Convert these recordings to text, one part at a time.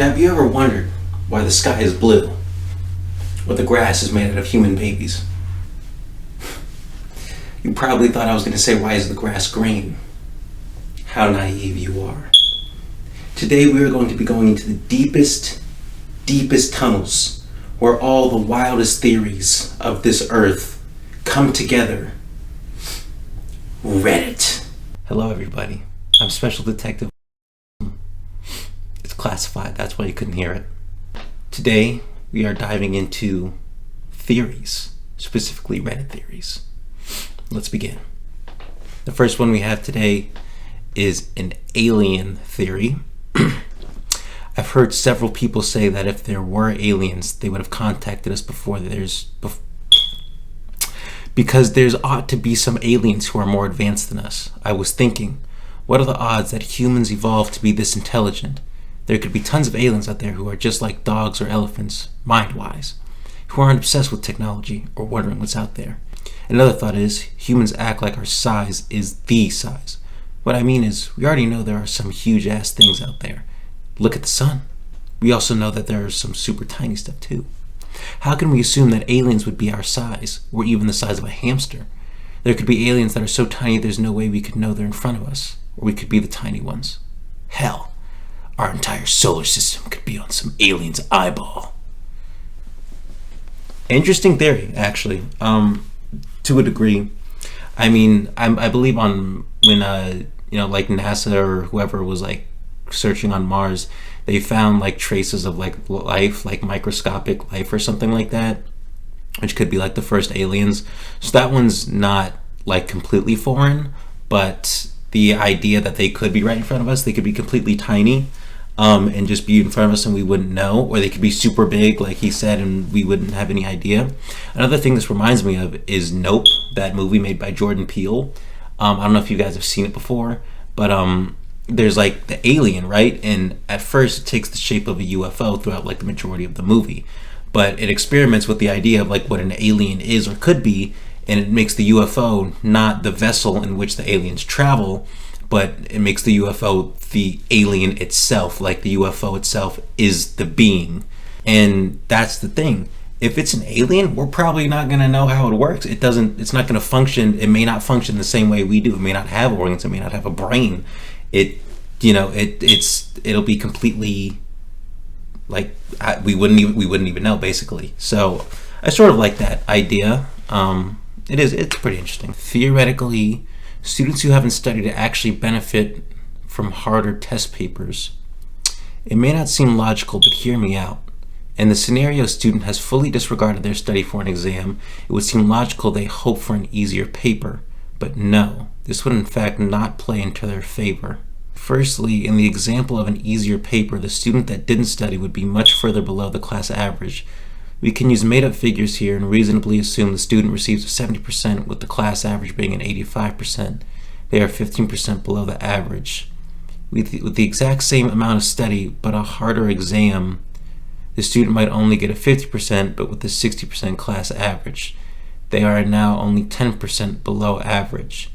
Have you ever wondered why the sky is blue or the grass is made out of human babies? You probably thought I was going to say, why is the grass green? How naive you are. Today we are going to be going into the deepest tunnels where all the wildest theories of this earth come together. Reddit. Hello everybody. I'm Special Detective. It's classified, that's why you couldn't hear it. Today we are diving into theories, specifically Reddit theories. Let's begin. The first one we have today is an alien theory. I've heard several people say that if there were aliens, they would have contacted us because there's ought to be some aliens who are more advanced than us. I was thinking, what are the odds that humans evolved to be this intelligent? There could be tons of aliens out there who are just like dogs or elephants, mind-wise, who aren't obsessed with technology or wondering what's out there. Another thought is, humans act like our size is the size. What I mean is, we already know there are some huge-ass things out there. Look at the sun. We also know that there is some super tiny stuff too. How can we assume that aliens would be our size, or even the size of a hamster? There could be aliens that are so tiny there's no way we could know they're in front of us, or we could be the tiny ones. Hell, our entire solar system could be on some alien's eyeball. Interesting theory, actually. To a degree. I mean, I believe on when like NASA or whoever was like searching on Mars, they found like traces of like life, like microscopic life or something like that, which could be like the first aliens. So that one's not like completely foreign, but the idea that they could be right in front of us, they could be completely tiny, and just be in front of us and we wouldn't know, or they could be super big like he said and we wouldn't have any idea. Another thing this reminds me of is Nope, that movie made by Jordan Peele. I don't know if you guys have seen it before, but there's like the alien, right? And at first it takes the shape of a UFO throughout like the majority of the movie, but it experiments with the idea of like what an alien is or could be, and it makes the UFO not the vessel in which the aliens travel, but it makes the UFO the alien itself, like the UFO itself is the being. And that's the thing. If it's an alien, we're probably not going to know how it works. It's not going to function. It may not function the same way we do. It may not have organs. It may not have a brain. It'll be completely like we wouldn't even know, basically. So I sort of like that idea. It's pretty interesting. Theoretically, students who haven't studied actually benefit from harder test papers. It may not seem logical, but hear me out. In the scenario a student has fully disregarded their study for an exam, it would seem logical they hope for an easier paper. But no, this would in fact not play into their favor. Firstly, in the example of an easier paper, the student that didn't study would be much further below the class average. We can use made-up figures here and reasonably assume the student receives 70% with the class average being an 85%. They are 15% below the average. With the exact same amount of study but a harder exam, the student might only get a 50%, but with a 60% class average. They are now only 10% below average.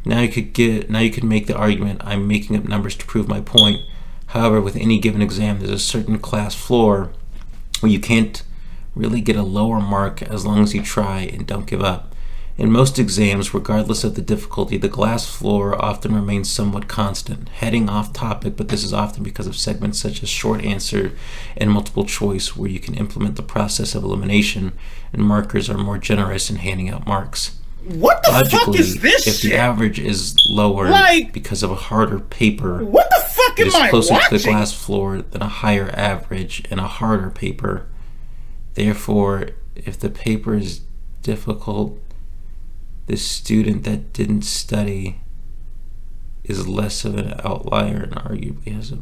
Now you could make the argument I'm making up numbers to prove my point. However, with any given exam, there's a certain class floor where you can't really get a lower mark as long as you try and don't give up. In most exams, regardless of the difficulty, the glass floor often remains somewhat constant. Heading off topic, but this is often because of segments such as short answer and multiple choice, where you can implement the process of elimination, and markers are more generous in handing out marks. What the fuck is this if shit? The average is lower because of a harder paper, what the fuck it am is I closer watching? to the glass floor than a higher average and a harder paper. Therefore, if the paper is difficult, the student that didn't study is less of an outlier and arguably has a...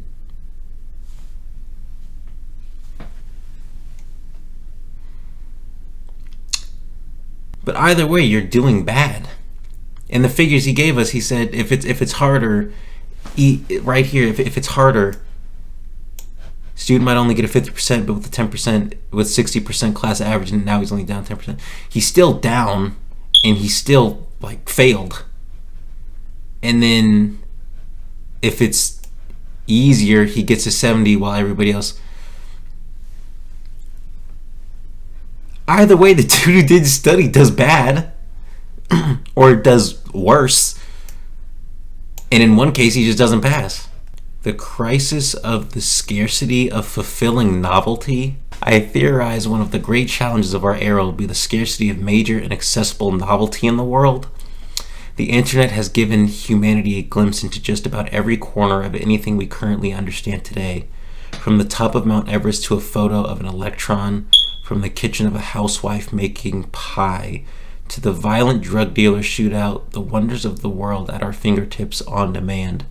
But either way, you're doing bad. In the figures he gave us, he said if it's harder, right here, if it's harder, student might only get a 50%, but with the 10%, with 60% class average, and now he's only down 10%. He's still down, and he still like failed. And then if it's easier. He gets to 70 while everybody else. Either way, the dude who did study does bad or does worse. And in one case, he just doesn't pass. The crisis of the scarcity of fulfilling novelty. I theorize one of the great challenges of our era will be the scarcity of major and accessible novelty in the world. The internet has given humanity a glimpse into just about every corner of anything we currently understand today. From the top of Mount Everest to a photo of an electron, from the kitchen of a housewife making pie, to the violent drug dealer shootout, the wonders of the world at our fingertips on demand.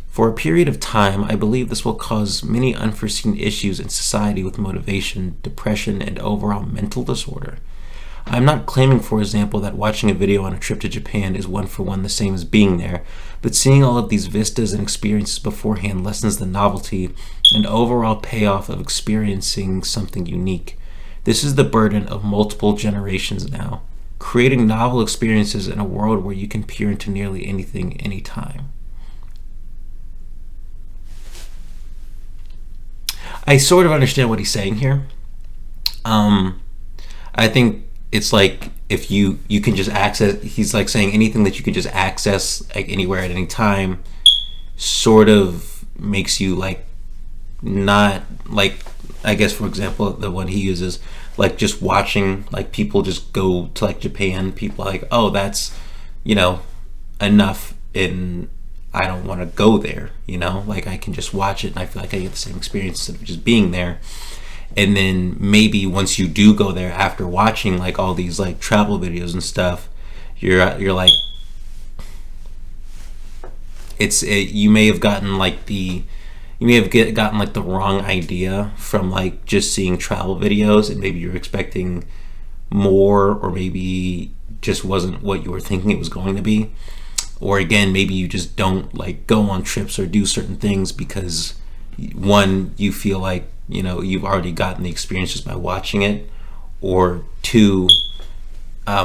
For a period of time, I believe this will cause many unforeseen issues in society with motivation, depression, and overall mental disorder. I'm not claiming, for example, that watching a video on a trip to Japan is one for one the same as being there, but seeing all of these vistas and experiences beforehand lessens the novelty and overall payoff of experiencing something unique. This is the burden of multiple generations now, creating novel experiences in a world where you can peer into nearly anything, anytime. I sort of understand what he's saying here. I think it's like if you can just access, he's like saying anything that you can just access like anywhere at any time sort of makes you like not like, I guess for example the one he uses, like just watching like people just go to like Japan, people are like, oh, that's, you know, enough, and I don't want to go there, you know, like I can just watch it and I feel like I get the same experience of just being there. And then maybe once you do go there after watching like all these like travel videos and stuff, you're like, you may have gotten like the wrong idea from like just seeing travel videos, and maybe you're expecting more, or maybe just wasn't what you were thinking it was going to be. Or again, maybe you just don't like go on trips or do certain things because one, you feel like, you know, you've already gotten the experience just by watching it, or two,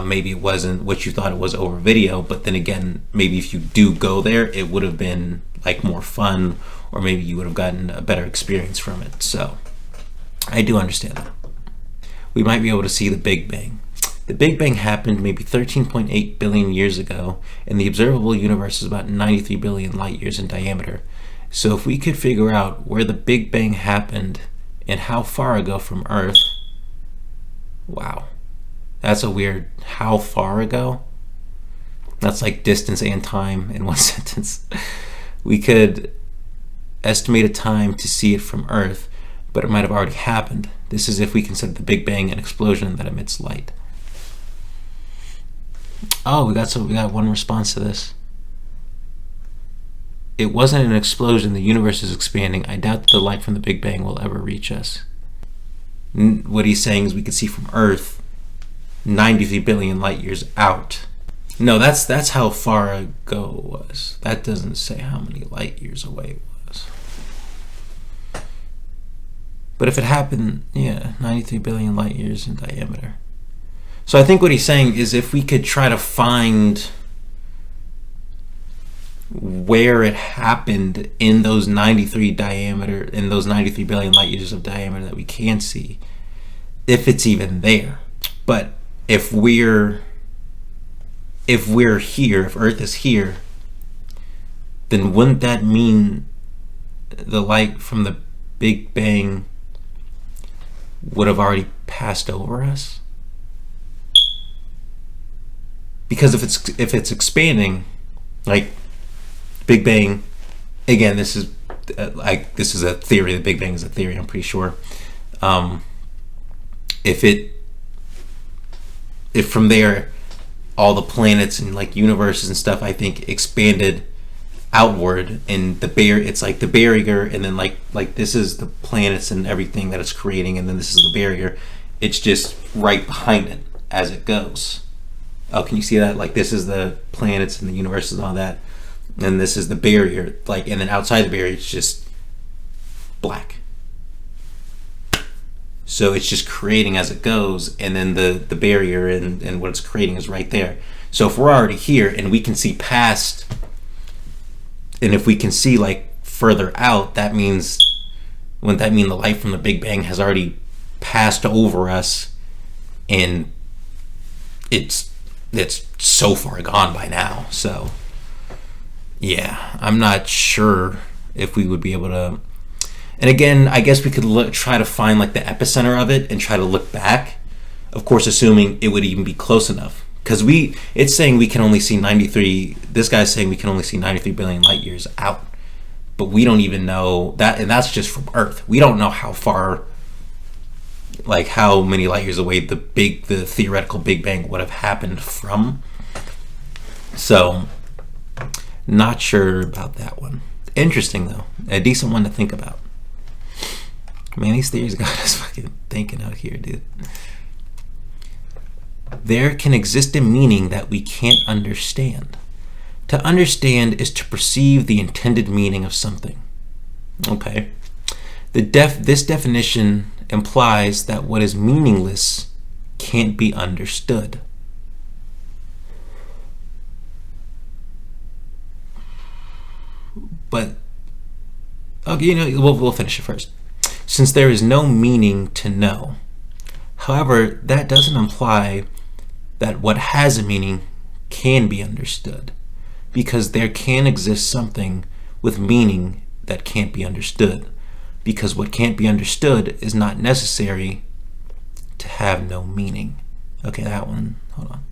maybe it wasn't what you thought it was over video, but then again, maybe if you do go there, it would have been like more fun, or maybe you would have gotten a better experience from it. So I do understand that. We might be able to see the Big Bang. The Big Bang happened maybe 13.8 billion years ago, and the observable universe is about 93 billion light years in diameter. So if we could figure out where the Big Bang happened and how far ago from Earth, wow, that's a weird how far ago. That's like distance and time in one sentence. We could estimate a time to see it from Earth, but it might have already happened. This is if we consider the Big Bang an explosion that emits light. Oh, we got one response to this. It wasn't an explosion. The universe is expanding. I doubt that the light from the Big Bang will ever reach us. What he's saying is we could see from Earth 93 billion light years out. No, that's how far ago it was. That doesn't say how many light years away it was. But if it happened, yeah, 93 billion light years in diameter. So I think what he's saying is if we could try to find where it happened in those 93 billion light years of diameter that we can see, if it's even there. But if we're here, if Earth is here, then wouldn't that mean the light from the Big Bang would have already passed over us? Because if it's expanding, like Big Bang, again, this is a theory. The Big Bang is a theory, I'm pretty sure. If from there all the planets and like universes and stuff, I think, expanded outward, and it's like the barrier, and then like this is the planets and everything that it's creating, and then this is the barrier. It's just right behind it as it goes. Oh, can you see that? Like this is the planets and the universes and all that, and this is the barrier, like, and then outside the barrier it's just black. So it's just creating as it goes, and then the barrier and what it's creating is right there. So if we're already here and we can see past, and if we can see like further out, wouldn't that mean the light from the Big Bang has already passed over us, and it's so far gone by now? So yeah, I'm not sure if we would be able to. And again, I guess we could try to find like the epicenter of it and try to look back. Of course, assuming it would even be close enough, because it's saying we can only see 93. This guy's saying we can only see 93 billion light years out, but we don't even know that, and that's just from Earth. We don't know how far, like how many light years away the theoretical Big Bang would have happened from. So, not sure about that one. Interesting though, a decent one to think about. Man, these theories got us fucking thinking out here, dude. There can exist a meaning that we can't understand. To understand is to perceive the intended meaning of something. Okay. This definition implies that what is meaningless can't be understood. But okay, we'll finish it first. Since there is no meaning to know. However, that doesn't imply that what has a meaning can be understood, because there can exist something with meaning that can't be understood, because what can't be understood is not necessary to have no meaning. Okay, that one, hold on.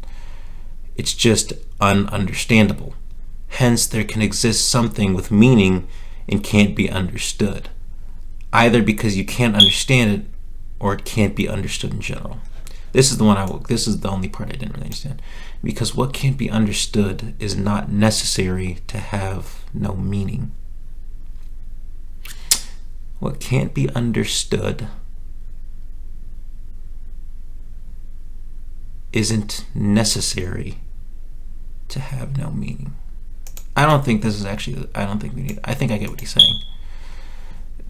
It's just ununderstandable. Hence, there can exist something with meaning and can't be understood, either because you can't understand it or it can't be understood in general. This is the only part I didn't really understand. Because what can't be understood is not necessary to have no meaning. What can't be understood isn't necessary to have no meaning. I don't think we need. I think I get what he's saying.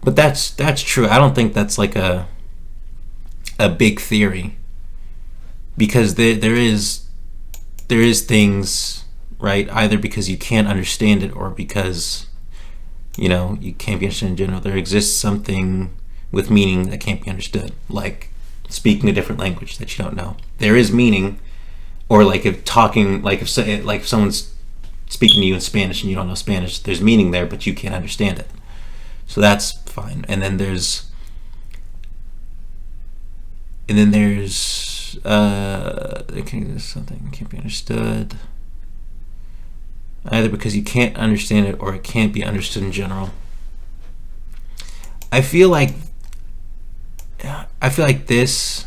But that's true. I don't think that's like a big theory, because there is things, right, either because you can't understand it or because you can't be understood in general. There exists something with meaning that can't be understood, like speaking a different language that you don't know. There is meaning, or like if someone's speaking to you in Spanish and you don't know Spanish, there's meaning there, but you can't understand it. So that's fine. And then there's something can't be understood either because you can't understand it or it can't be understood in general. I feel like this,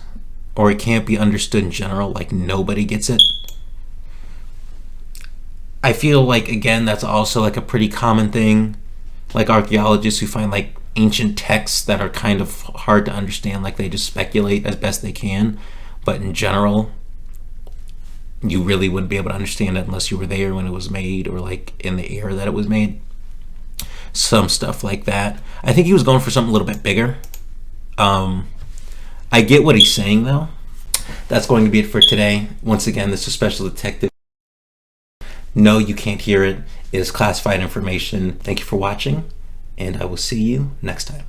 or it can't be understood in general, like nobody gets it. I feel like, again, that's also like a pretty common thing, like archaeologists who find like ancient texts that are kind of hard to understand, like they just speculate as best they can, but in general you really wouldn't be able to understand it unless you were there when it was made, or like in the era that it was made. Some stuff like that. I think he was going for something a little bit bigger. I get what he's saying though. That's going to be it for today. Once again, this is Special Detective. No, you can't hear it. It is classified information. Thank you for watching, and I will see you next time.